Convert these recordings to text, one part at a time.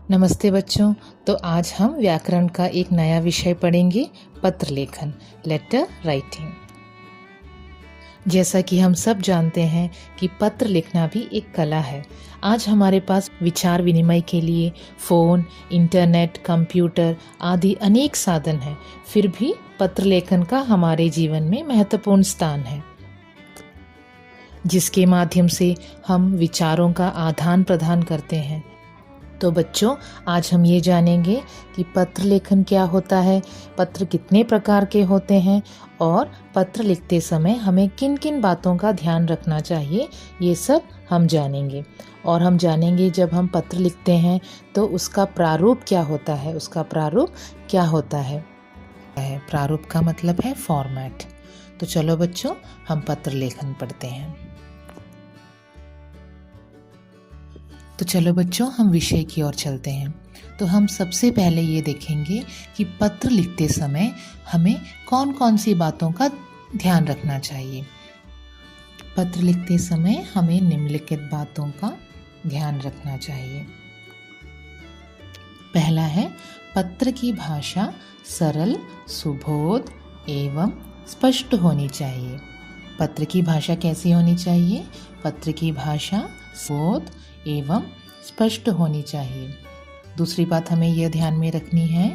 नमस्ते बच्चों। तो आज हम व्याकरण का एक नया विषय पढ़ेंगे, पत्र लेखन, लेटर राइटिंग। जैसा कि हम सब जानते हैं कि पत्र लिखना भी एक कला है। आज हमारे पास विचार विनिमय के लिए फ़ोन, इंटरनेट, कंप्यूटर आदि अनेक साधन हैं, फिर भी पत्र लेखन का हमारे जीवन में महत्वपूर्ण स्थान है, जिसके माध्यम से हम विचारों का आदान प्रदान करते हैं। तो बच्चों, आज हम ये जानेंगे कि पत्र लेखन क्या होता है, पत्र कितने प्रकार के होते हैं और पत्र लिखते समय हमें किन किन बातों का ध्यान रखना चाहिए, ये सब हम जानेंगे। और हम जानेंगे जब हम पत्र लिखते हैं तो उसका प्रारूप क्या होता है, उसका प्रारूप क्या होता है। प्रारूप का मतलब है फॉर्मेट। तो चलो बच्चों, हम पत्र लेखन पढ़ते हैं। तो चलो बच्चों, हम विषय की ओर चलते हैं। तो हम सबसे पहले ये देखेंगे कि पत्र लिखते समय हमें कौन कौन सी बातों का ध्यान रखना चाहिए। पत्र लिखते समय हमें निम्नलिखित बातों का ध्यान रखना चाहिए। पहला है, पत्र की भाषा सरल, सुबोध एवं स्पष्ट होनी चाहिए। पत्र की भाषा कैसी होनी चाहिए? पत्र की भाषा सुबोध एवं स्पष्ट होनी चाहिए। दूसरी बात हमें यह ध्यान में रखनी है,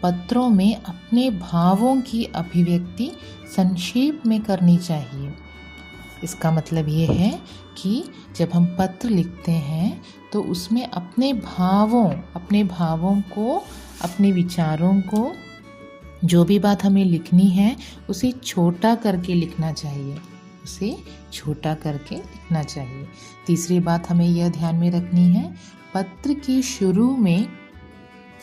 पत्रों में अपने भावों की अभिव्यक्ति संक्षेप में करनी चाहिए। इसका मतलब ये है कि जब हम पत्र लिखते हैं तो उसमें अपने भावों को, अपने विचारों को, जो भी बात हमें लिखनी है उसे छोटा करके लिखना चाहिए, उसे छोटा करके लिखना चाहिए। तीसरी बात हमें यह ध्यान में रखनी है, पत्र के शुरू में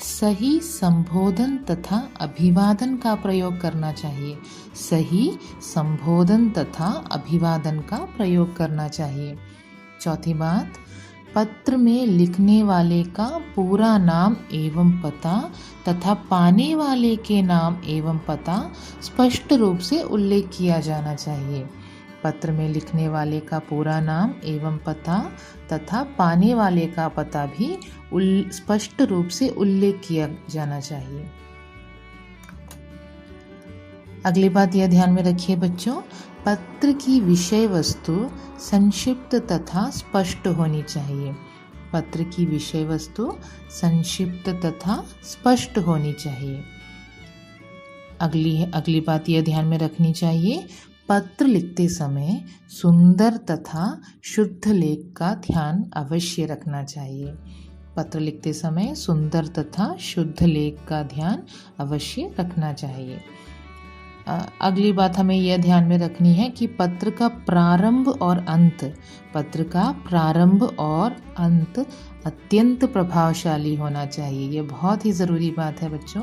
सही संबोधन तथा अभिवादन का प्रयोग करना चाहिए। सही संबोधन तथा अभिवादन का प्रयोग करना चाहिए। चौथी बात, पत्र में लिखने वाले का पूरा नाम एवं पता तथा पाने वाले के नाम एवं पता स्पष्ट रूप से उल्लेख किया जाना चाहिए। पत्र में लिखने वाले का पूरा नाम एवं पता तथा पाने वाले का पता भी स्पष्ट रूप से उल्लेख किया जाना चाहिए। अगली बात यह ध्यान में रखिए बच्चों, पत्र की विषय वस्तु संक्षिप्त तथा स्पष्ट होनी चाहिए। पत्र की विषय वस्तु संक्षिप्त तथा स्पष्ट होनी चाहिए। अगली बात यह ध्यान में रखनी चाहिए, पत्र लिखते समय सुंदर तथा शुद्ध लेख का ध्यान अवश्य रखना चाहिए। पत्र लिखते समय सुंदर तथा शुद्ध लेख का ध्यान अवश्य रखना चाहिए। अगली बात हमें यह ध्यान में रखनी है कि पत्र का प्रारंभ और अंत अत्यंत प्रभावशाली होना चाहिए। ये बहुत ही ज़रूरी बात है बच्चों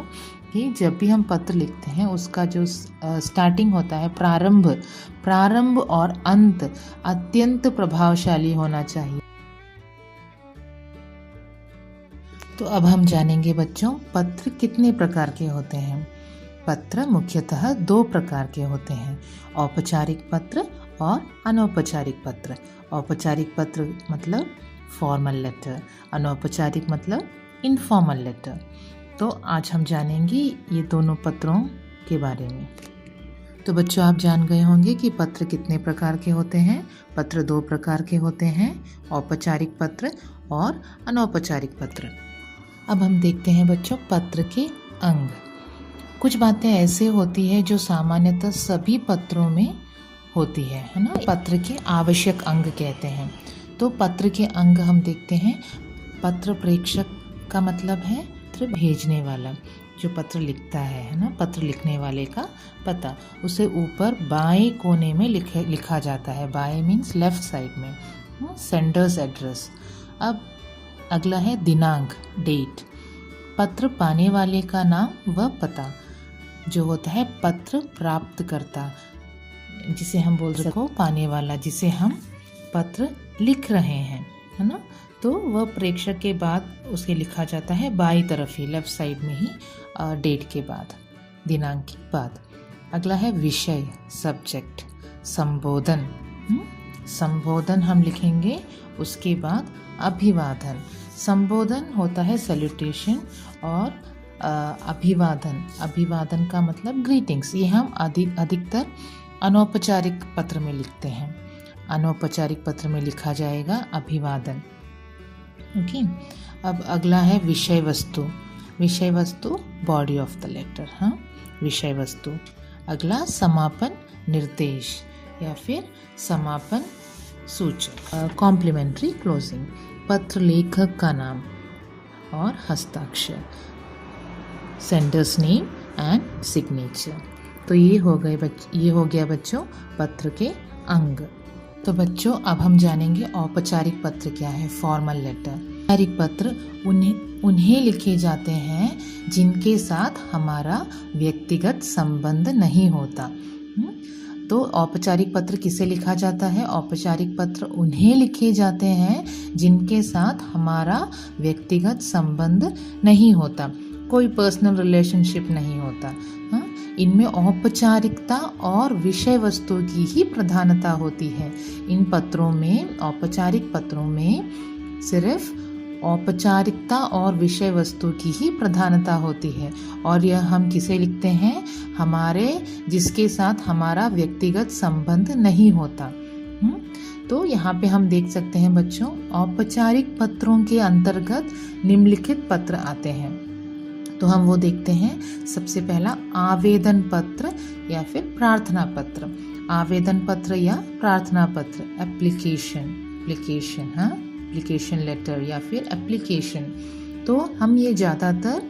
कि जब भी हम पत्र लिखते हैं उसका जो स्टार्टिंग होता है, प्रारंभ और अंत अत्यंत प्रभावशाली होना चाहिए। तो अब हम जानेंगे बच्चों, पत्र कितने प्रकार के होते हैं। पत्र मुख्यतः 2 प्रकार के होते हैं, औपचारिक पत्र और अनौपचारिक पत्र। औपचारिक पत्र मतलब फॉर्मल लेटर, अनौपचारिक मतलब इनफॉर्मल लेटर। तो आज हम जानेंगे ये दोनों पत्रों के बारे में। तो बच्चों, आप जान गए होंगे कि पत्र कितने प्रकार के होते हैं। पत्र 2 प्रकार के होते हैं, औपचारिक पत्र और अनौपचारिक पत्र। अब हम देखते हैं बच्चों पत्र के अंग। कुछ बातें ऐसे होती है जो सामान्यतः सभी पत्रों में होती है ना। पत्र के आवश्यक अंग कहते हैं। तो पत्र के अंग हम देखते हैं, पत्र प्रेषक का मतलब है पत्र भेजने वाला, जो पत्र लिखता है ना, पत्र लिखने वाले का पता उसे ऊपर बाएं कोने में लिखा जाता है। बाएं मीन्स लेफ्ट साइड में, सेंडर्स एड्रेस। अब अगला है दिनांक, डेट। पत्र पाने वाले का नाम व पता, जो होता है पत्र प्राप्त करता, जिसे हम बोल सको पाने वाला, जिसे हम पत्र लिख रहे हैं, है ना। तो वह प्रेषक के बाद उसे लिखा जाता है बाई तरफ ही, लेफ्ट साइड में ही, डेट के बाद, दिनांक के बाद। अगला है विषय, सब्जेक्ट। संबोधन, संबोधन हम लिखेंगे, उसके बाद अभिवादन। संबोधन होता है सैल्यूटेशन, और अभिवादन का मतलब ग्रीटिंग्स। ये हम अधिकतर अनौपचारिक पत्र में लिखते हैं। अनौपचारिक पत्र में लिखा जाएगा अभिवादन। ओके, अब अगला है विषय वस्तु। विषय वस्तु बॉडी ऑफ द लेटर, हाँ, विषय वस्तु। अगला समापन निर्देश या फिर समापन सूचक, कॉम्प्लीमेंट्री क्लोजिंग। पत्र लेखक का नाम और हस्ताक्षर, सेंडर्स नेम एंड सिग्नेचर। तो ये हो गया बच्चों पत्र के अंग। तो बच्चों अब हम जानेंगे औपचारिक पत्र क्या है, फॉर्मल लेटर। औपचारिक पत्र उन्हें लिखे जाते हैं जिनके साथ हमारा व्यक्तिगत संबंध नहीं होता। तो औपचारिक पत्र किसे लिखा जाता है? औपचारिक पत्र उन्हें लिखे जाते हैं जिनके साथ हमारा व्यक्तिगत संबंध नहीं होता, कोई पर्सनल रिलेशनशिप नहीं होता। हाँ, इनमें औपचारिकता और विषय वस्तु की ही प्रधानता होती है। इन पत्रों में, औपचारिक पत्रों में सिर्फ औपचारिकता और विषय वस्तु की ही प्रधानता होती है। और यह हम किसे लिखते हैं? हमारे जिसके साथ हमारा व्यक्तिगत संबंध नहीं होता। तो यहाँ पे हम देख सकते हैं बच्चों, औपचारिक पत्रों के अंतर्गत निम्नलिखित पत्र आते हैं। तो हम वो देखते हैं। सबसे पहला आवेदन पत्र या फिर प्रार्थना पत्र। आवेदन पत्र या प्रार्थना पत्र, एप्लीकेशन, हाँ, एप्लीकेशन लेटर या फिर एप्लीकेशन। तो हम ये ज़्यादातर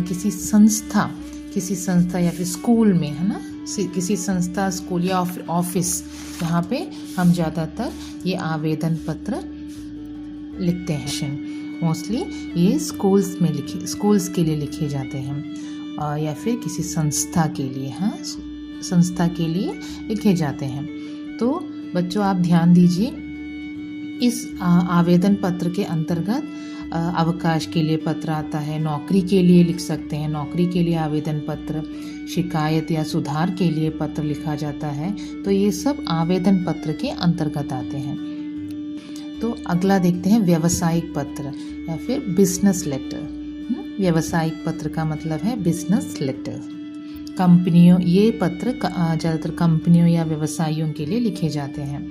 किसी संस्था या फिर स्कूल में, है ना, किसी संस्था, स्कूल या ऑफिस, यहाँ पे हम ज़्यादातर ये आवेदन पत्र लिखते हैं। मोस्टली ये स्कूल्स के लिए लिखे जाते हैं, या फिर किसी संस्था के लिए, हाँ, संस्था के लिए लिखे जाते हैं। तो बच्चों आप ध्यान दीजिए, इस आवेदन पत्र के अंतर्गत अवकाश के लिए पत्र आता है, नौकरी के लिए लिख सकते हैं, नौकरी के लिए आवेदन पत्र, शिकायत या सुधार के लिए पत्र लिखा जाता है। तो ये सब आवेदन पत्र के अंतर्गत आते हैं। तो अगला देखते हैं व्यवसायिक पत्र या फिर बिजनेस लेटर। व्यवसायिक पत्र का मतलब है बिजनेस लेटर। कंपनियों, ये पत्र ज़्यादातर कंपनियों या व्यवसायियों के लिए लिखे जाते हैं।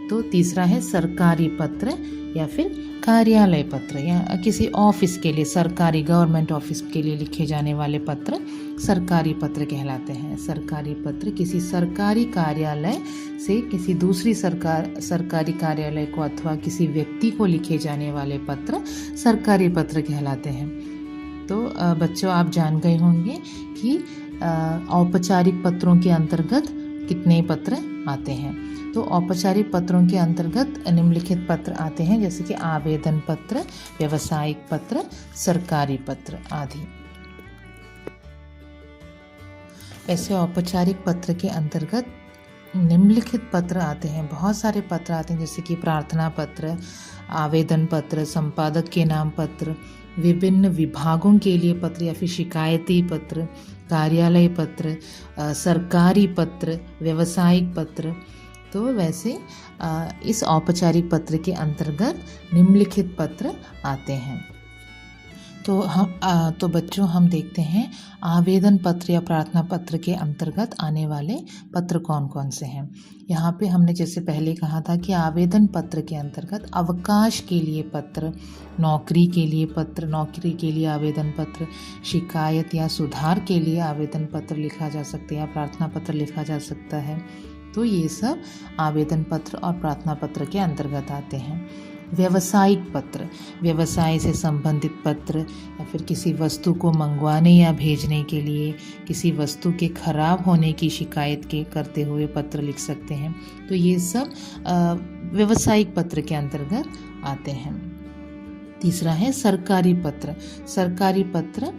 तो तीसरा है सरकारी पत्र या फिर कार्यालय पत्र, या किसी ऑफिस के लिए, सरकारी गवर्नमेंट ऑफिस के लिए लिखे जाने वाले पत्र सरकारी पत्र कहलाते हैं। सरकारी पत्र किसी सरकारी कार्यालय से किसी दूसरी सरकारी कार्यालय को अथवा किसी व्यक्ति को लिखे जाने वाले पत्र सरकारी पत्र कहलाते हैं। तो बच्चों आप जान गए होंगे कि औपचारिक पत्रों के अंतर्गत कितने पत्र आते हैं। तो औपचारिक पत्रों के अंतर्गत निम्नलिखित पत्र आते हैं, जैसे कि आवेदन पत्र, व्यवसायिक पत्र, सरकारी पत्र आदि। ऐसे औपचारिक पत्र के अंतर्गत निम्नलिखित पत्र आते हैं। बहुत सारे पत्र आते हैं, जैसे कि प्रार्थना पत्र, आवेदन पत्र, संपादक के नाम पत्र, विभिन्न विभागों के लिए पत्र या फिर शिकायती पत्र, कार्यालय पत्र, सरकारी पत्र, व्यवसायिक पत्र। तो वैसे इस औपचारिक पत्र के अंतर्गत निम्नलिखित पत्र आते हैं। तो बच्चों हम देखते हैं आवेदन पत्र या प्रार्थना पत्र के अंतर्गत आने वाले पत्र कौन कौन से हैं। यहाँ पे हमने जैसे पहले कहा था कि आवेदन पत्र के अंतर्गत अवकाश के लिए पत्र, नौकरी के लिए पत्र, नौकरी के लिए आवेदन पत्र, शिकायत या सुधार के लिए आवेदन पत्र लिखा जा सकता है या प्रार्थना पत्र लिखा जा सकता है। तो ये सब आवेदन पत्र और प्रार्थना पत्र के अंतर्गत आते हैं। व्यवसायिक पत्र, व्यवसाय से संबंधित पत्र या फिर किसी वस्तु को मंगवाने या भेजने के लिए, किसी वस्तु के खराब होने की शिकायत के करते हुए पत्र लिख सकते हैं। तो ये सब व्यवसायिक पत्र के अंतर्गत आते हैं। तीसरा है सरकारी पत्र। सरकारी पत्र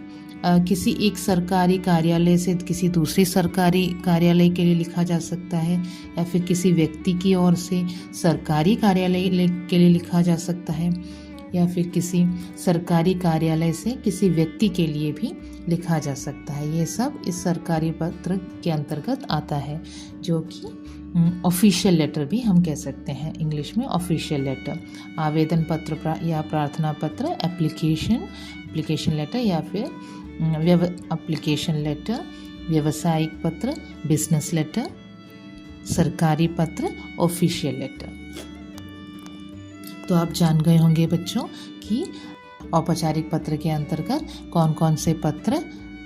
किसी एक सरकारी कार्यालय से किसी दूसरी सरकारी कार्यालय के लिए लिखा जा सकता है, या फिर किसी व्यक्ति की ओर से सरकारी कार्यालय के लिए लिखा जा सकता है, या फिर किसी सरकारी कार्यालय से किसी व्यक्ति के लिए भी लिखा जा सकता है। ये सब इस सरकारी पत्र के अंतर्गत आता है, जो कि ऑफिशियल लेटर भी हम कह सकते हैं, इंग्लिश में ऑफिशियल लेटर। आवेदन पत्र या प्रार्थना पत्र, एप्लीकेशन लेटर या फिर एप्लीकेशन लेटर, व्यावसायिक पत्र, बिजनेस लेटर, सरकारी पत्र, ऑफिशियल लेटर। तो आप जान गए होंगे बच्चों कि औपचारिक पत्र के अंतर्गत कौन कौन से पत्र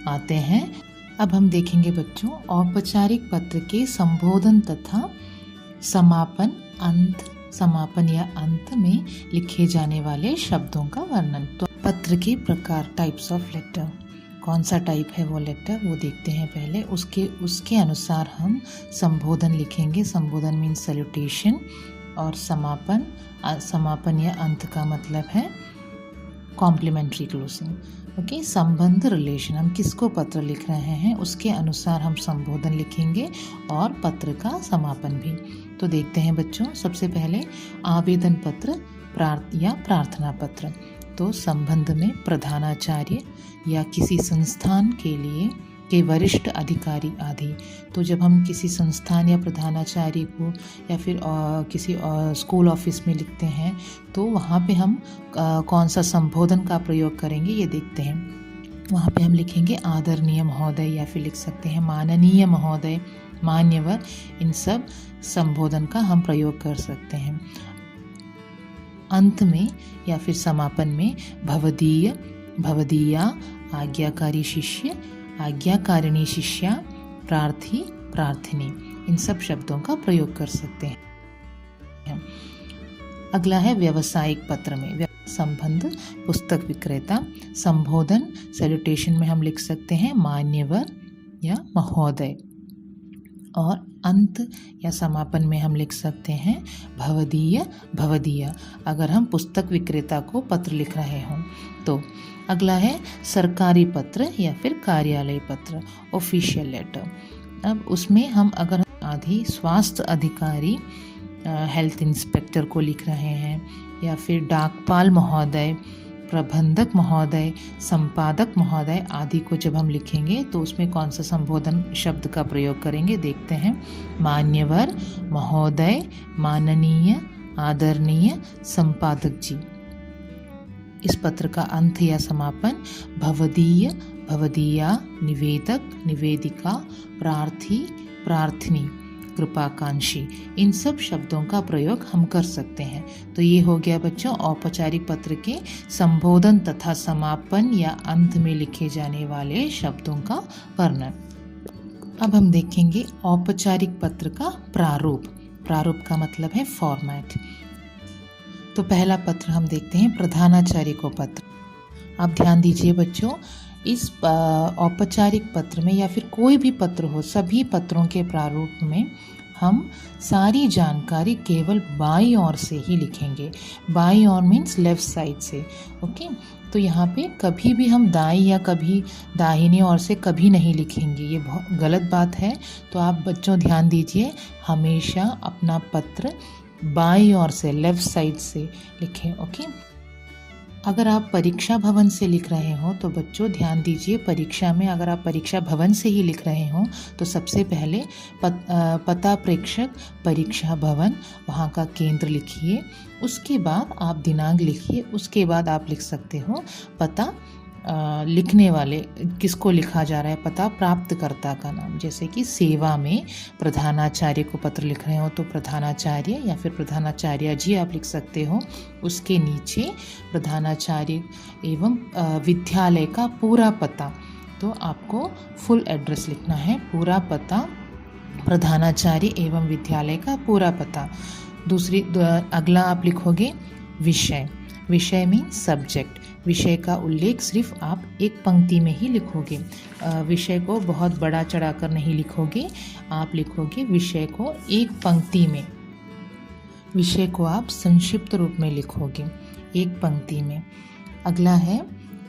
आते हैं। अब हम देखेंगे बच्चों औपचारिक पत्र के संबोधन तथा समापन या अंत में लिखे जाने वाले शब्दों का वर्णन। तो पत्र के प्रकार, टाइप्स ऑफ लेटर, कौन सा टाइप है वो लेटर वो देखते हैं पहले। उसके अनुसार हम संबोधन लिखेंगे। संबोधन मीन्स सैल्यूटेशन, और समापन या अंत का मतलब है कॉम्प्लीमेंट्री क्लोजिंग। ओके, संबंध, रिलेशन, हम किसको पत्र लिख रहे हैं उसके अनुसार हम संबोधन लिखेंगे और पत्र का समापन भी। तो देखते हैं बच्चों, सबसे पहले आवेदन पत्र या प्रार्थना पत्र। तो संबंध में प्रधानाचार्य या किसी संस्थान के वरिष्ठ अधिकारी आदि। तो जब हम किसी संस्थान या प्रधानाचार्य को या फिर किसी स्कूल ऑफिस में लिखते हैं तो वहाँ पे हम कौन सा संबोधन का प्रयोग करेंगे ये देखते हैं। वहाँ पे हम लिखेंगे आदरणीय महोदय या फिर लिख सकते हैं माननीय महोदय, मान्यवर। इन सब संबोधन का हम प्रयोग कर सकते हैं। अंत में या फिर समापन में भवदीय, भवदीया, आज्ञाकारी शिष्य, आज्ञाकारिणी शिष्या, प्रार्थी, प्रार्थिनी, इन सब शब्दों का प्रयोग कर सकते हैं। अगला है व्यावसायिक पत्र में संबंध, पुस्तक विक्रेता, संबोधन सैल्यूटेशन में हम लिख सकते हैं मान्यवर या महोदय, और अंत या समापन में हम लिख सकते हैं भवदीय, भवदीया, अगर हम पुस्तक विक्रेता को पत्र लिख रहे हों तो। अगला है सरकारी पत्र या फिर कार्यालय पत्र, ऑफिशियल लेटर। अब उसमें हम अगर आदि स्वास्थ्य अधिकारी, हेल्थ इंस्पेक्टर को लिख रहे हैं या फिर डाकपाल महोदय, प्रबंधक महोदय, संपादक महोदय आदि को जब हम लिखेंगे तो उसमें कौन सा संबोधन शब्द का प्रयोग करेंगे देखते हैं। मान्यवर, महोदय, माननीय, आदरणीय, संपादक जी। इस पत्र का अंत या समापन भवदीय, भवदीया, निवेदक, निवेदिका, प्रार्थी, प्रार्थिनी, कृपाकांक्षी, इन सब शब्दों का प्रयोग हम कर सकते हैं। तो ये हो गया बच्चों औपचारिक पत्र के संबोधन तथा समापन या अंत में लिखे जाने वाले शब्दों का वर्णन। अब हम देखेंगे औपचारिक पत्र का प्रारूप। प्रारूप का मतलब है फॉर्मेट। तो पहला पत्र हम देखते हैं प्रधानाचार्य को पत्र। आप ध्यान दीजिए बच्चों, इस औपचारिक पत्र में या फिर कोई भी पत्र हो, सभी पत्रों के प्रारूप में हम सारी जानकारी केवल बाईं ओर से ही लिखेंगे। बाईं ओर मीन्स लेफ्ट साइड से। ओके, तो यहाँ पे कभी भी हम दाईं या कभी दाहिनी ओर से कभी नहीं लिखेंगे, ये बहुत गलत बात है। तो आप बच्चों ध्यान दीजिए, हमेशा अपना पत्र बाईं ओर से, लेफ्ट साइड से लिखें। ओके, अगर आप परीक्षा भवन से लिख रहे हो तो बच्चों ध्यान दीजिए, परीक्षा में अगर आप परीक्षा भवन से ही लिख रहे हो तो सबसे पहले पता प्रेक्षक परीक्षा भवन, वहाँ का केंद्र लिखिए। उसके बाद आप दिनांक लिखिए। उसके बाद आप लिख सकते हो पता लिखने वाले, किसको लिखा जा रहा है, पता प्राप्तकर्ता का नाम। जैसे कि सेवा में प्रधानाचार्य को पत्र लिख रहे हो तो प्रधानाचार्य या फिर प्रधानाचार्य जी आप लिख सकते हो। उसके नीचे प्रधानाचार्य एवं विद्यालय का पूरा पता, तो आपको फुल एड्रेस लिखना है, पूरा पता, प्रधानाचार्य एवं विद्यालय का पूरा पता। अगला आप लिखोगे विषय। विषय में सब्जेक्ट। विषय का उल्लेख सिर्फ आप एक पंक्ति में ही लिखोगे। विषय को बहुत बड़ा चढ़ाकर नहीं लिखोगे, आप लिखोगे विषय को एक पंक्ति में। विषय को आप संक्षिप्त रूप में लिखोगे एक पंक्ति में। अगला है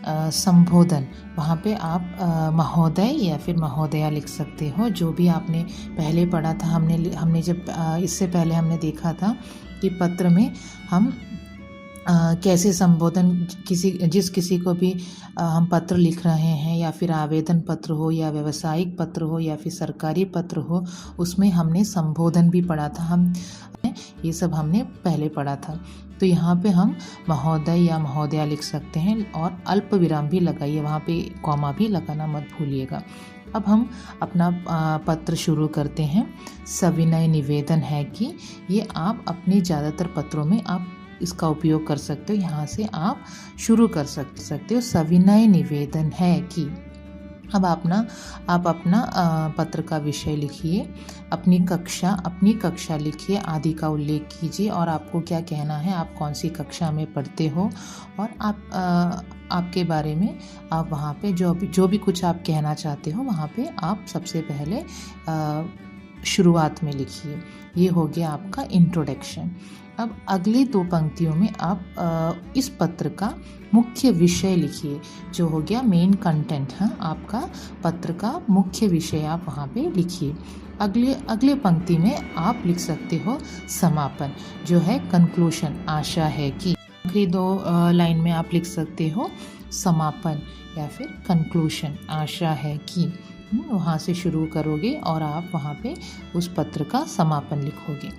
संबोधन। वहाँ पे आप महोदय या फिर महोदया लिख सकते हो, जो भी आपने पहले पढ़ा था। हमने जब इससे पहले हमने देखा था कि पत्र में हम कैसे संबोधन जिस किसी को भी हम पत्र लिख रहे हैं, या फिर आवेदन पत्र हो या व्यावसायिक पत्र हो या फिर सरकारी पत्र हो, उसमें हमने संबोधन भी पढ़ा था। हम ये सब हमने पहले पढ़ा था। तो यहाँ पे हम महोदय या महोदया लिख सकते हैं, और अल्प विराम भी लगाइए, वहाँ पे कॉमा भी लगाना मत भूलिएगा। अब हम अपना पत्र शुरू करते हैं। सविनय निवेदन है कि ये आप अपने ज़्यादातर पत्रों में आप इसका उपयोग कर सकते हो। यहाँ से आप शुरू कर सकते हो। सविनय निवेदन है कि। अब आप अपना पत्र का विषय लिखिए, अपनी कक्षा लिखिए, आदि का उल्लेख कीजिए और आपको क्या कहना है, आप कौन सी कक्षा में पढ़ते हो, और आपके बारे में आप वहाँ पे जो भी कुछ आप कहना चाहते हो वहाँ पे आप सबसे पहले शुरुआत में लिखिए। ये हो गया आपका इंट्रोडक्शन। अब अगली 2 पंक्तियों में आप इस पत्र का मुख्य विषय लिखिए, जो हो गया मेन कंटेंट है आपका पत्र का मुख्य विषय, आप वहाँ पे लिखिए। अगले पंक्ति में आप लिख सकते हो समापन, जो है कंक्लूशन। आशा है कि आखिरी 2 लाइन में आप लिख सकते हो समापन या फिर कंक्लूशन। आशा है कि वहाँ से शुरू करोगे और आप वहाँ पे उस पत्र का समापन लिखोगे।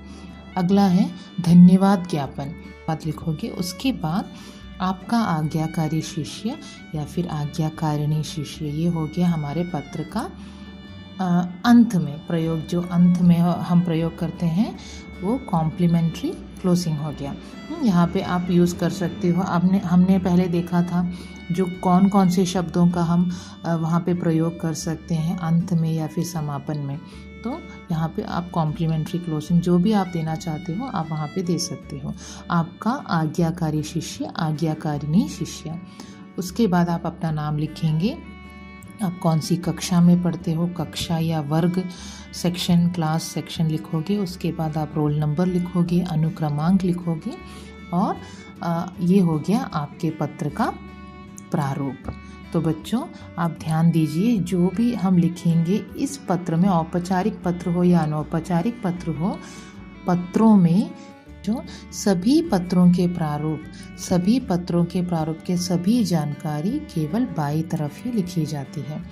अगला है धन्यवाद ज्ञापन, बात लिखोगे। उसके बाद आपका आज्ञाकारी शिष्य या फिर आज्ञाकारिणी शिष्य, ये हो गया हमारे पत्र का अंत में प्रयोग। जो अंत में हम प्रयोग करते हैं वो कॉम्प्लीमेंट्री क्लोजिंग हो गया। यहाँ पे आप यूज़ कर सकते हो। हमने पहले देखा था जो कौन से शब्दों का हम वहाँ पे प्रयोग कर सकते हैं अंत में या फिर समापन में। तो यहाँ पे आप कॉम्प्लीमेंट्री क्लोजिंग जो भी आप देना चाहते हो आप वहाँ पे दे सकते हो। आपका आज्ञाकारी शिष्य, आज्ञाकारिणी शिष्य। उसके बाद आप अपना नाम लिखेंगे, आप कौन सी कक्षा में पढ़ते हो, कक्षा या वर्ग, सेक्शन, क्लास, सेक्शन लिखोगे। उसके बाद आप रोल नंबर लिखोगे, अनुक्रमांक लिखोगे, और ये हो गया आपके पत्र का प्रारूप। तो बच्चों आप ध्यान दीजिए, जो भी हम लिखेंगे इस पत्र में, औपचारिक पत्र हो या अनौपचारिक पत्र हो, पत्रों में जो सभी पत्रों के प्रारूप के सभी जानकारी केवल बाईं तरफ ही लिखी जाती है।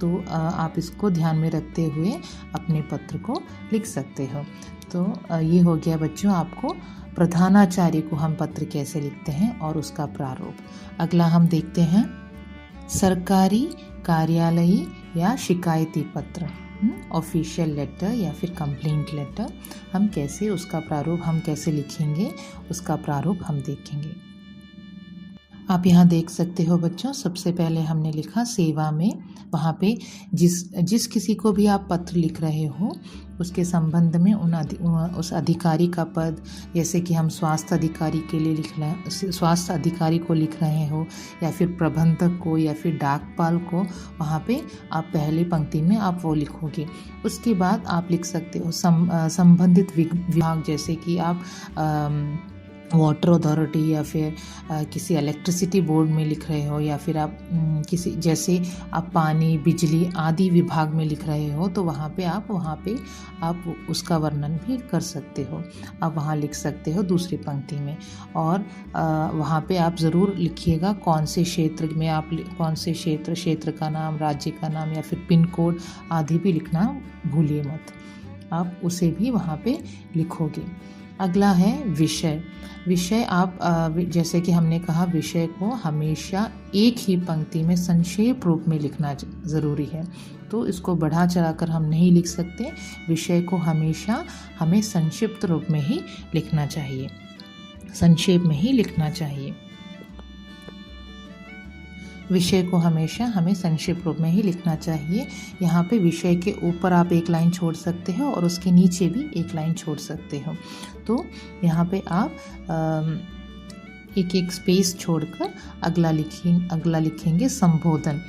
तो आप इसको ध्यान में रखते हुए अपने पत्र को लिख सकते हो। तो ये हो गया बच्चों आपको प्रधानाचार्य को हम पत्र कैसे लिखते हैं और उसका प्रारूप। अगला हम देखते हैं सरकारी, कार्यालयी या शिकायती पत्र, ऑफिशियल लेटर या फिर कंप्लेंट लेटर, हम कैसे उसका प्रारूप हम कैसे लिखेंगे, उसका प्रारूप हम देखेंगे। आप यहाँ देख सकते हो बच्चों, सबसे पहले हमने लिखा सेवा में। वहाँ पे जिस किसी को भी आप पत्र लिख रहे हो उसके संबंध में उस अधिकारी का पद, जैसे कि हम स्वास्थ्य अधिकारी के लिए स्वास्थ्य अधिकारी को लिख रहे हो, या फिर प्रबंधक को, या फिर डाकपाल को, वहाँ पे आप पहली पंक्ति में आप वो लिखोगे। उसके बाद आप लिख सकते हो संबंधित विभाग, जैसे कि आप वाटर अथॉरिटी या फिर किसी इलेक्ट्रिसिटी बोर्ड में लिख रहे हो, या फिर आप किसी जैसे आप पानी, बिजली आदि विभाग में लिख रहे हो, तो वहाँ पे आप उसका वर्णन भी कर सकते हो। आप वहाँ लिख सकते हो दूसरी पंक्ति में। और वहाँ पे आप ज़रूर लिखिएगा कौन से क्षेत्र में आप क्षेत्र का नाम, राज्य का नाम या फिर पिन कोड आदि भी लिखना भूलिए मत, आप उसे भी वहाँ पे लिखोगे। अगला है विषय आप जैसे कि हमने कहा विषय को हमेशा एक ही पंक्ति में संक्षेप रूप में लिखना ज़रूरी है, तो इसको बढ़ा चढ़ाकर हम नहीं लिख सकते। विषय को हमेशा हमें संक्षिप्त रूप में ही लिखना चाहिए, संक्षेप में ही लिखना चाहिए। विषय को हमेशा हमें संक्षिप्त रूप में ही लिखना चाहिए। यहाँ पे विषय के ऊपर आप एक लाइन छोड़ सकते हो और उसके नीचे भी एक लाइन छोड़ सकते हो। तो यहाँ पे आप एक स्पेस छोड़कर अगला लिखेंगे संबोधन,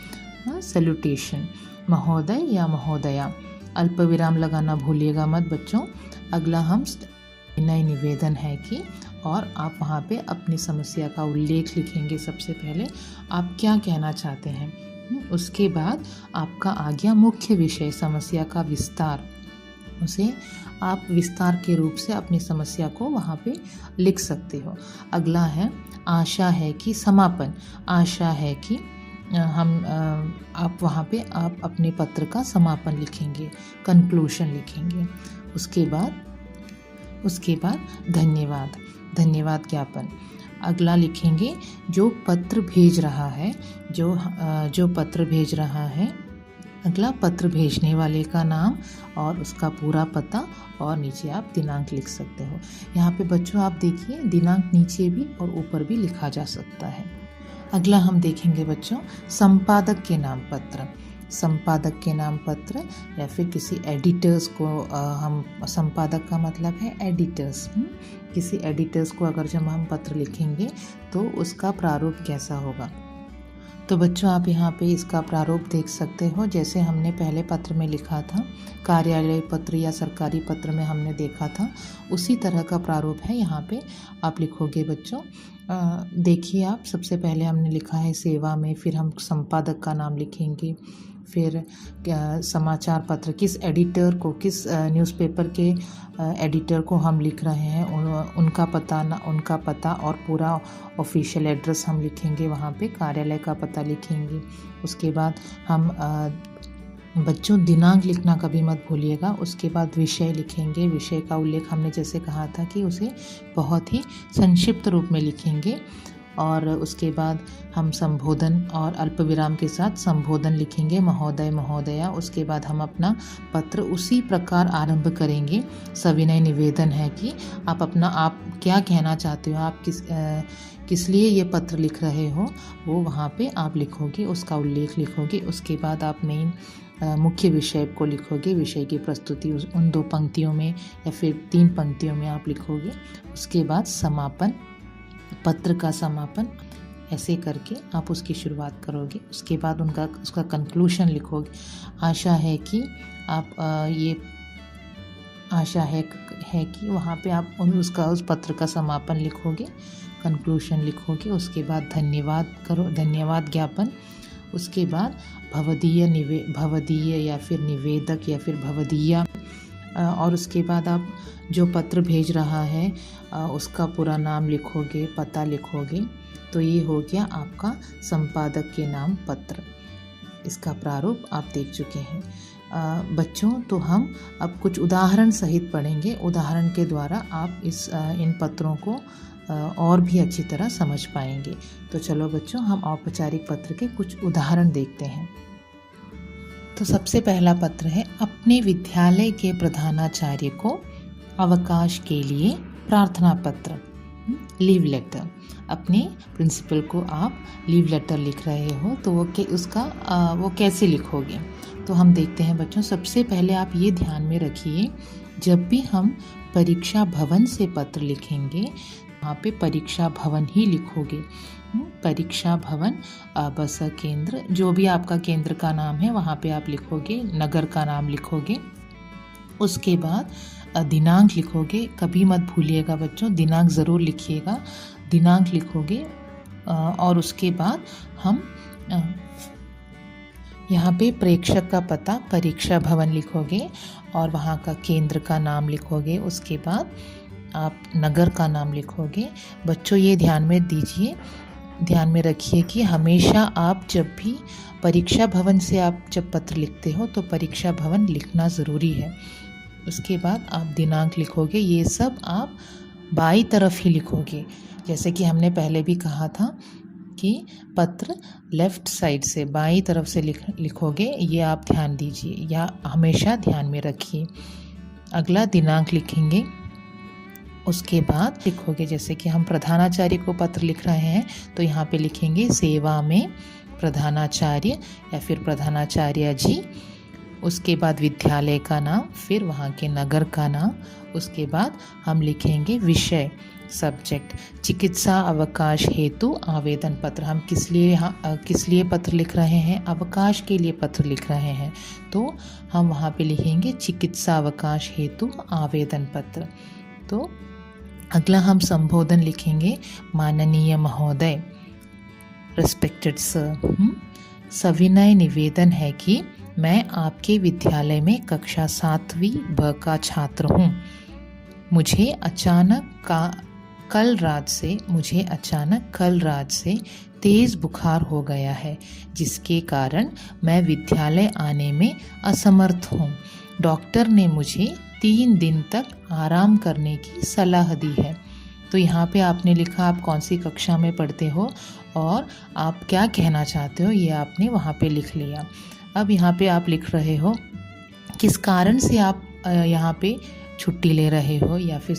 सैल्यूटेशन, महोदय या महोदया। अल्प विराम लगाना भूलिएगा मत बच्चों। अगला हम नए निवेदन है कि, और आप वहाँ पे अपनी समस्या का उल्लेख लिखेंगे। सबसे पहले आप क्या कहना चाहते हैं, उसके बाद आपका आ गया मुख्य विषय, समस्या का विस्तार, उसे आप विस्तार के रूप से अपनी समस्या को वहाँ पे लिख सकते हो। अगला है आशा है कि समापन। आशा है कि आप वहाँ पे आप अपने पत्र का समापन लिखेंगे, कंक्लूशन लिखेंगे। उसके बाद धन्यवाद ज्ञापन। अगला लिखेंगे जो पत्र भेज रहा है, जो पत्र भेज रहा है। अगला पत्र भेजने वाले का नाम और उसका पूरा पता, और नीचे आप दिनांक लिख सकते हो। यहाँ पे बच्चों आप देखिए दिनांक नीचे भी और ऊपर भी लिखा जा सकता है। अगला हम देखेंगे बच्चों संपादक के नाम पत्र। संपादक के नाम पत्र या फिर किसी एडिटर्स को हम, संपादक का मतलब है एडिटर्स। किसी एडिटर्स को अगर जब हम पत्र लिखेंगे तो उसका प्रारूप कैसा होगा। तो बच्चों आप यहाँ पे इसका प्रारूप देख सकते हो। जैसे हमने पहले पत्र में लिखा था, कार्यालय पत्र या सरकारी पत्र में हमने देखा था, उसी तरह का प्रारूप है यहाँ पे आप लिखोगे बच्चों। देखिए आप, सबसे पहले हमने लिखा है सेवा में, फिर हम संपादक का नाम लिखेंगे, फिर समाचार पत्र किस एडिटर को, किस न्यूज़पेपर के एडिटर को हम लिख रहे हैं, उनका पता और पूरा ऑफिशियल एड्रेस हम लिखेंगे, वहाँ पे कार्यालय का पता लिखेंगे। उसके बाद हम बच्चों दिनांक लिखना कभी मत भूलिएगा। उसके बाद विषय लिखेंगे। विषय का उल्लेख हमने जैसे कहा था कि उसे बहुत ही संक्षिप्त रूप में लिखेंगे। और उसके बाद हम संबोधन और अल्पविराम के साथ संबोधन लिखेंगे, महोदय महोदया। उसके बाद हम अपना पत्र उसी प्रकार आरंभ करेंगे। सविनय निवेदन है कि आप क्या कहना चाहते हो, आप किस लिए ये पत्र लिख रहे हो, वो वहाँ पे आप लिखोगे, उसका उल्लेख लिखोगे। उसके बाद आप मेन मुख्य विषय को लिखोगे, विषय की प्रस्तुति उन 2 पंक्तियों में या फिर 3 पंक्तियों में आप लिखोगे। उसके बाद समापन, पत्र का समापन, ऐसे करके आप उसकी शुरुआत करोगे। उसके बाद उसका कंक्लूशन लिखोगे। आशा है कि वहाँ पे आप उस पत्र का समापन लिखोगे, कंक्लूशन लिखोगे। उसके बाद धन्यवाद ज्ञापन। उसके बाद भवदीय या फिर निवेदक या फिर भवदीया। और उसके बाद आप जो पत्र भेज रहा है उसका पूरा नाम लिखोगे, पता लिखोगे। तो ये हो गया आपका संपादक के नाम पत्र। इसका प्रारूप आप देख चुके हैं। बच्चों तो हम अब कुछ उदाहरण सहित पढ़ेंगे। उदाहरण के द्वारा आप इन पत्रों को और भी अच्छी तरह समझ पाएंगे। तो चलो बच्चों हम औपचारिक पत्र के कुछ उदाहरण देखते हैं। तो सबसे पहला पत्र है अपने विद्यालय के प्रधानाचार्य को अवकाश के लिए प्रार्थना पत्र, लीव लेटर। अपने प्रिंसिपल को आप लीव लेटर लिख रहे हो तो वो कैसे लिखोगे। तो हम देखते हैं बच्चों। सबसे पहले आप ये ध्यान में रखिए, जब भी हम परीक्षा भवन से पत्र लिखेंगे वहाँ पे परीक्षा भवन ही लिखोगे। परीक्षा भवन, बस केंद्र, जो भी आपका केंद्र का नाम है वहाँ पे आप लिखोगे, नगर का नाम लिखोगे। उसके बाद दिनांक लिखोगे। कभी मत भूलिएगा बच्चों, दिनांक ज़रूर लिखिएगा। दिनांक लिखोगे और उसके बाद हम यहाँ पे प्रेक्षक का पता परीक्षा भवन लिखोगे और वहाँ का केंद्र का नाम लिखोगे। उसके बाद आप नगर का नाम लिखोगे। बच्चों ये ध्यान में रखिए कि हमेशा आप जब भी परीक्षा भवन से आप जब पत्र लिखते हो तो परीक्षा भवन लिखना ज़रूरी है। उसके बाद आप दिनांक लिखोगे। ये सब आप बाईं तरफ ही लिखोगे। जैसे कि हमने पहले भी कहा था कि पत्र लेफ़्ट साइड से बाईं तरफ से लिखोगे। ये आप ध्यान दीजिए या हमेशा ध्यान में रखिए। अगला दिनांक लिखेंगे। उसके बाद लिखोगे, जैसे कि हम प्रधानाचार्य को पत्र लिख रहे हैं तो यहाँ पे लिखेंगे सेवा में प्रधानाचार्य या फिर प्रधानाचार्य जी। उसके बाद विद्यालय का नाम, फिर वहाँ के नगर का नाम। उसके बाद हम लिखेंगे विषय, सब्जेक्ट, चिकित्सा अवकाश हेतु आवेदन पत्र। हम किस लिए पत्र लिख रहे हैं, अवकाश के लिए पत्र लिख रहे हैं तो हम वहाँ पे लिखेंगे चिकित्सा अवकाश हेतु आवेदन पत्र। तो अगला हम संबोधन लिखेंगे, माननीय महोदय, रिस्पेक्टेड सर। सविनय निवेदन है कि मैं आपके विद्यालय में कक्षा 7वीं ब का छात्र हूँ। मुझे अचानक कल रात से तेज़ बुखार हो गया है, जिसके कारण मैं विद्यालय आने में असमर्थ हूँ। डॉक्टर ने मुझे 3 दिन तक आराम करने की सलाह दी है। तो यहाँ पे आपने लिखा आप कौन सी कक्षा में पढ़ते हो और आप क्या कहना चाहते हो, ये आपने वहाँ पे लिख लिया। अब यहाँ पे आप लिख रहे हो किस कारण से आप यहाँ पे छुट्टी ले रहे हो या फिर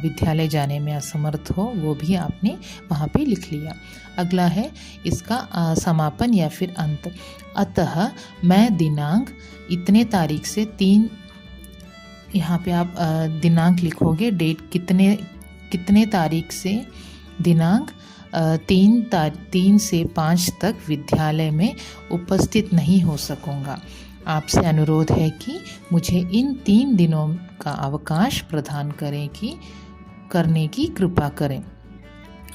विद्यालय जाने में असमर्थ हो, वो भी आपने वहाँ पे लिख लिया। अगला है इसका समापन या फिर अंत। अतः मैं दिनांक इतने तारीख से 3, यहाँ पे आप दिनांक लिखोगे, डेट कितने तारीख से दिनांक 3 से 5 तक विद्यालय में उपस्थित नहीं हो सकूँगा। आपसे अनुरोध है कि मुझे इन 3 दिनों का अवकाश प्रदान करने की कृपा करें।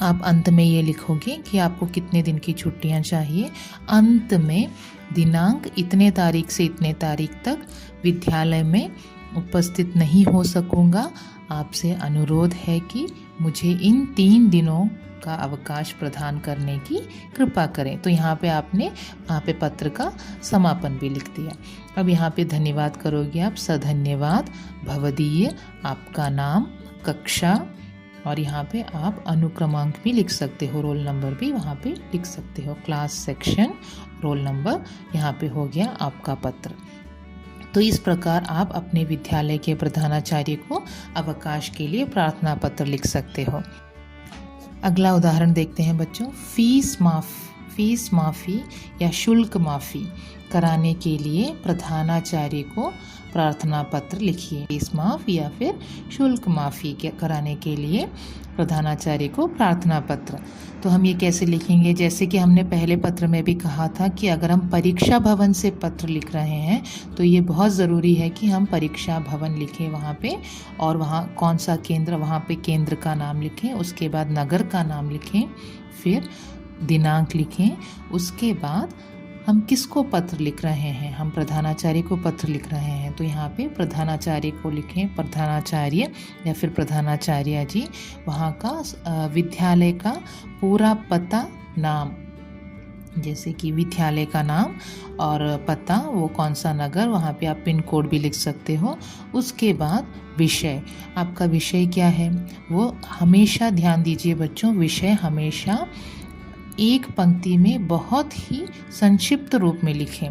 आप अंत में ये लिखोगे कि आपको कितने दिन की छुट्टियां चाहिए। अंत में दिनांक इतने तारीख से इतने तारीख तक विद्यालय में उपस्थित नहीं हो सकूँगा। आपसे अनुरोध है कि मुझे इन 3 दिनों का अवकाश प्रदान करने की कृपा करें। तो यहाँ पे आपने वहाँ पे पत्र का समापन भी लिख दिया। अब यहाँ पे धन्यवाद करोगे आप। सधन्यवाद भवदीय, आपका नाम, कक्षा, और यहाँ पे आप अनुक्रमांक भी लिख सकते हो, रोल नंबर भी वहाँ पे लिख सकते हो, क्लास, सेक्शन, रोल नंबर, यहाँ पे हो गया आपका पत्र। तो इस प्रकार आप अपने विद्यालय के प्रधानाचार्य को अवकाश के लिए प्रार्थना पत्र लिख सकते हो। अगला उदाहरण देखते हैं बच्चों। फीस माफ़ी या शुल्क माफ़ी कराने के लिए प्रधानाचार्य को प्रार्थना पत्र लिखिए। फीस माफ़ या फिर शुल्क माफ़ी कराने के लिए प्रधानाचार्य को प्रार्थना पत्र। तो हम ये कैसे लिखेंगे, जैसे कि हमने पहले पत्र में भी कहा था कि अगर हम परीक्षा भवन से पत्र लिख रहे हैं तो ये बहुत ज़रूरी है कि हम परीक्षा भवन लिखें वहाँ पे, और वहाँ कौन सा केंद्र, वहाँ पे केंद्र का नाम लिखें, उसके बाद नगर का नाम लिखें, फिर दिनांक लिखें। उसके बाद हम किसको पत्र लिख रहे हैं, हम प्रधानाचार्य को पत्र लिख रहे हैं, तो यहाँ पे प्रधानाचार्य को लिखें, प्रधानाचार्य या फिर प्रधानाचार्य जी। वहाँ का विद्यालय का पूरा पता, नाम, जैसे कि विद्यालय का नाम और पता, वो कौन सा नगर, वहाँ पे आप पिन कोड भी लिख सकते हो। उसके बाद विषय, आपका विषय क्या है वो हमेशा ध्यान दीजिए बच्चों, विषय हमेशा एक पंक्ति में बहुत ही संक्षिप्त रूप में लिखें।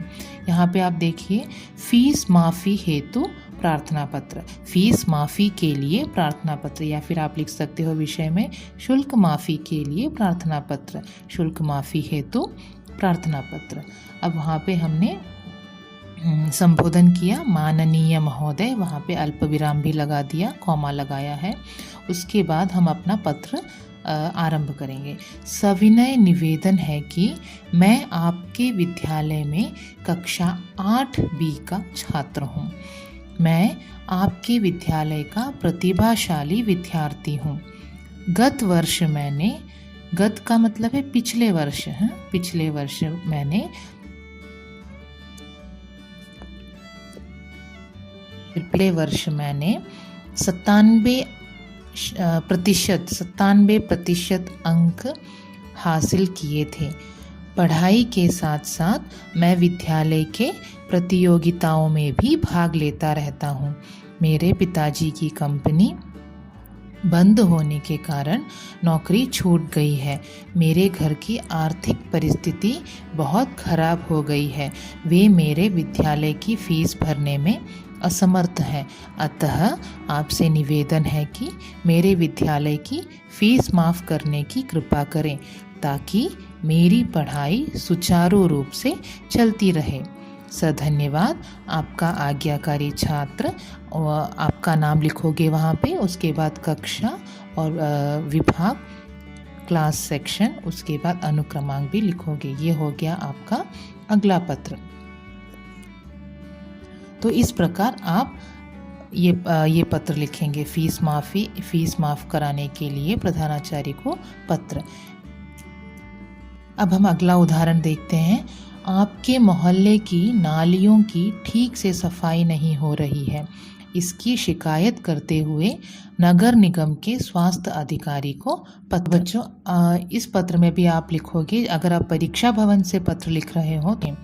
यहाँ पे आप देखिए, फीस माफ़ी हेतु प्रार्थना पत्र, फीस माफ़ी के लिए प्रार्थना पत्र, या फिर आप लिख सकते हो विषय में शुल्क माफ़ी के लिए प्रार्थना पत्र, शुल्क माफ़ी हेतु प्रार्थना पत्र। अब वहाँ पे हमने संबोधन किया, माननीय महोदय, वहाँ पे अल्प विराम भी लगा दिया, कॉमा लगाया है। उसके बाद हम अपना पत्र आरंभ करेंगे। सविनय निवेदन है कि मैं आपके विद्यालय में कक्षा 8B का छात्र हूँ। मैं आपके विद्यालय का प्रतिभाशाली विद्यार्थी हूँ। गत वर्ष मैंने, गत का मतलब है पिछले वर्ष, पिछले वर्ष मैंने 97% अंक हासिल किए थे। पढ़ाई के साथ साथ मैं विद्यालय के प्रतियोगिताओं में भी भाग लेता रहता हूँ। मेरे पिताजी की कंपनी बंद होने के कारण नौकरी छूट गई है। मेरे घर की आर्थिक परिस्थिति बहुत खराब हो गई है। वे मेरे विद्यालय की फीस भरने में असमर्थ है। अतः आपसे निवेदन है कि मेरे विद्यालय की फीस माफ़ करने की कृपा करें, ताकि मेरी पढ़ाई सुचारू रूप से चलती रहे। सधन्यवाद, आपका आज्ञाकारी छात्र। और आपका नाम लिखोगे वहाँ पे, उसके बाद कक्षा और विभाग, क्लास, सेक्शन, उसके बाद अनुक्रमांक भी लिखोगे। ये हो गया आपका अगला पत्र। तो इस प्रकार आप ये पत्र लिखेंगे, फीस माफ़ कराने के लिए प्रधानाचार्य को पत्र। अब हम अगला उदाहरण देखते हैं। आपके मोहल्ले की नालियों की ठीक से सफाई नहीं हो रही है। इसकी शिकायत करते हुए नगर निगम के स्वास्थ्य अधिकारी को पत्र। बच्चों, इस पत्र में भी आप लिखोगे, अगर आप परीक्षा भवन से पत्र लिख रहे हो तो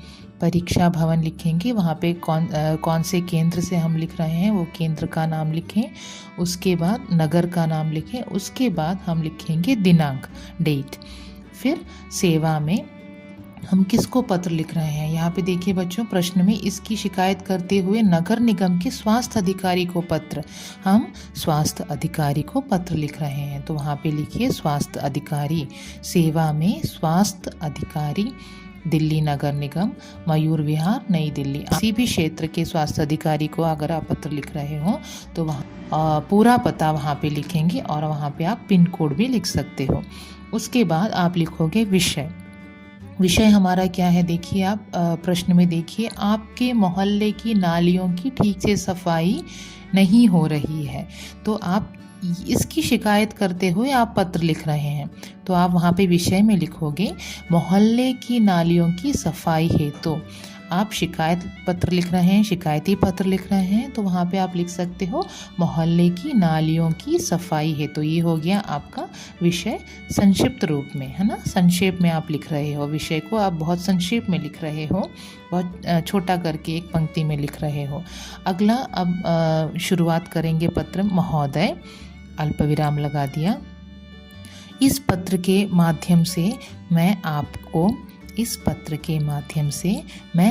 परीक्षा भवन लिखेंगे, वहाँ पे कौन से केंद्र से हम लिख रहे हैं वो केंद्र का नाम लिखें, उसके बाद नगर का नाम लिखें, उसके बाद हम लिखेंगे दिनांक, डेट। फिर सेवा में हम किसको पत्र लिख रहे हैं, यहाँ पे देखिए बच्चों प्रश्न में, इसकी शिकायत करते हुए नगर निगम के स्वास्थ्य अधिकारी को पत्र। हम स्वास्थ्य अधिकारी को पत्र लिख रहे हैं, तो वहाँ पे लिखिए स्वास्थ्य अधिकारी। सेवा में स्वास्थ्य अधिकारी, दिल्ली नगर निगम, मयूर विहार, नई दिल्ली। किसी भी क्षेत्र के स्वास्थ्य अधिकारी को अगर आप पत्र लिख रहे हो तो वहाँ पूरा पता वहाँ पे लिखेंगे और वहाँ पे आप पिन कोड भी लिख सकते हो। उसके बाद आप लिखोगे विषय। विषय हमारा क्या है, देखिए आप प्रश्न में देखिए, आपके मोहल्ले की नालियों की ठीक से सफाई नहीं हो रही है। तो आप इसकी शिकायत करते हुए आप पत्र लिख रहे हैं, तो आप वहाँ पे विषय में लिखोगे मोहल्ले की नालियों की सफाई हेतु। आप शिकायत पत्र लिख रहे हैं, शिकायती पत्र लिख रहे हैं, तो वहाँ पे आप लिख सकते हो मोहल्ले की नालियों की सफाई हेतु। तो ये हो गया आपका विषय संक्षिप्त रूप में, है ना, संक्षेप में आप लिख रहे हो, विषय को आप बहुत संक्षेप में लिख रहे हो, बहुत छोटा करके एक पंक्ति में लिख रहे हो। अगला अब शुरुआत करेंगे पत्र। महोदय, अल्प विराम लगा दिया। इस पत्र के माध्यम से मैं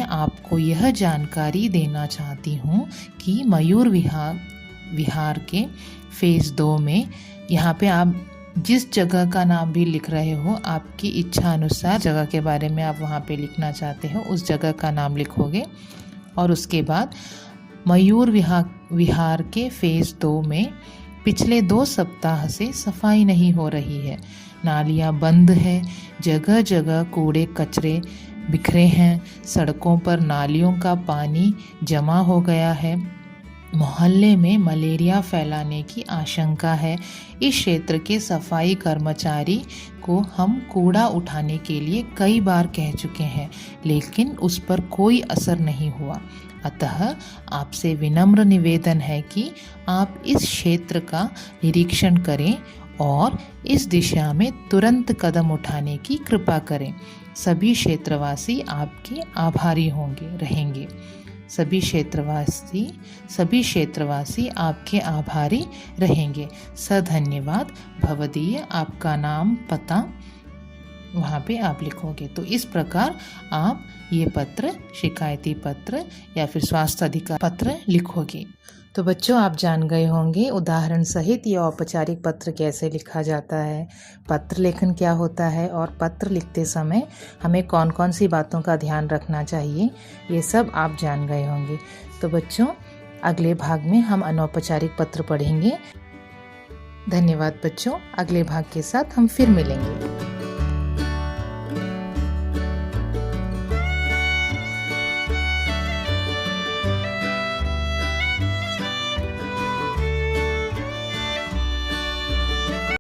आपको यह जानकारी देना चाहती हूँ कि मयूर विहार के फेज़ 2 में, यहाँ पे आप जिस जगह का नाम भी लिख रहे हो, आपकी इच्छा अनुसार जगह के बारे में आप वहाँ पे लिखना चाहते हो, उस जगह का नाम लिखोगे। और उसके बाद मयूर विहार के फेज़ 2 में पिछले 2 सप्ताह से सफाई नहीं हो रही है। नालियाँ बंद है, जगह जगह कूड़े कचरे बिखरे हैं, सड़कों पर नालियों का पानी जमा हो गया है, मोहल्ले में मलेरिया फैलाने की आशंका है। इस क्षेत्र के सफाई कर्मचारी को हम कूड़ा उठाने के लिए कई बार कह चुके हैं, लेकिन उस पर कोई असर नहीं हुआ। अतः आपसे विनम्र निवेदन है कि आप इस क्षेत्र का निरीक्षण करें और इस दिशा में तुरंत कदम उठाने की कृपा करें। सभी क्षेत्रवासी आपके आभारी रहेंगे। सभी क्षेत्रवासी आपके आभारी रहेंगे। सधन्यवाद, भवदीय। आपका नाम, पता वहाँ पे आप लिखोगे। तो इस प्रकार आप ये पत्र, शिकायती पत्र या फिर स्वास्थ्य अधिकारी पत्र लिखोगे। तो बच्चों, आप जान गए होंगे उदाहरण सहित ये औपचारिक पत्र कैसे लिखा जाता है, पत्र लेखन क्या होता है और पत्र लिखते समय हमें कौन कौन सी बातों का ध्यान रखना चाहिए, ये सब आप जान गए होंगे। तो बच्चों, अगले भाग में हम अनौपचारिक पत्र पढ़ेंगे। धन्यवाद बच्चों, अगले भाग के साथ हम फिर मिलेंगे।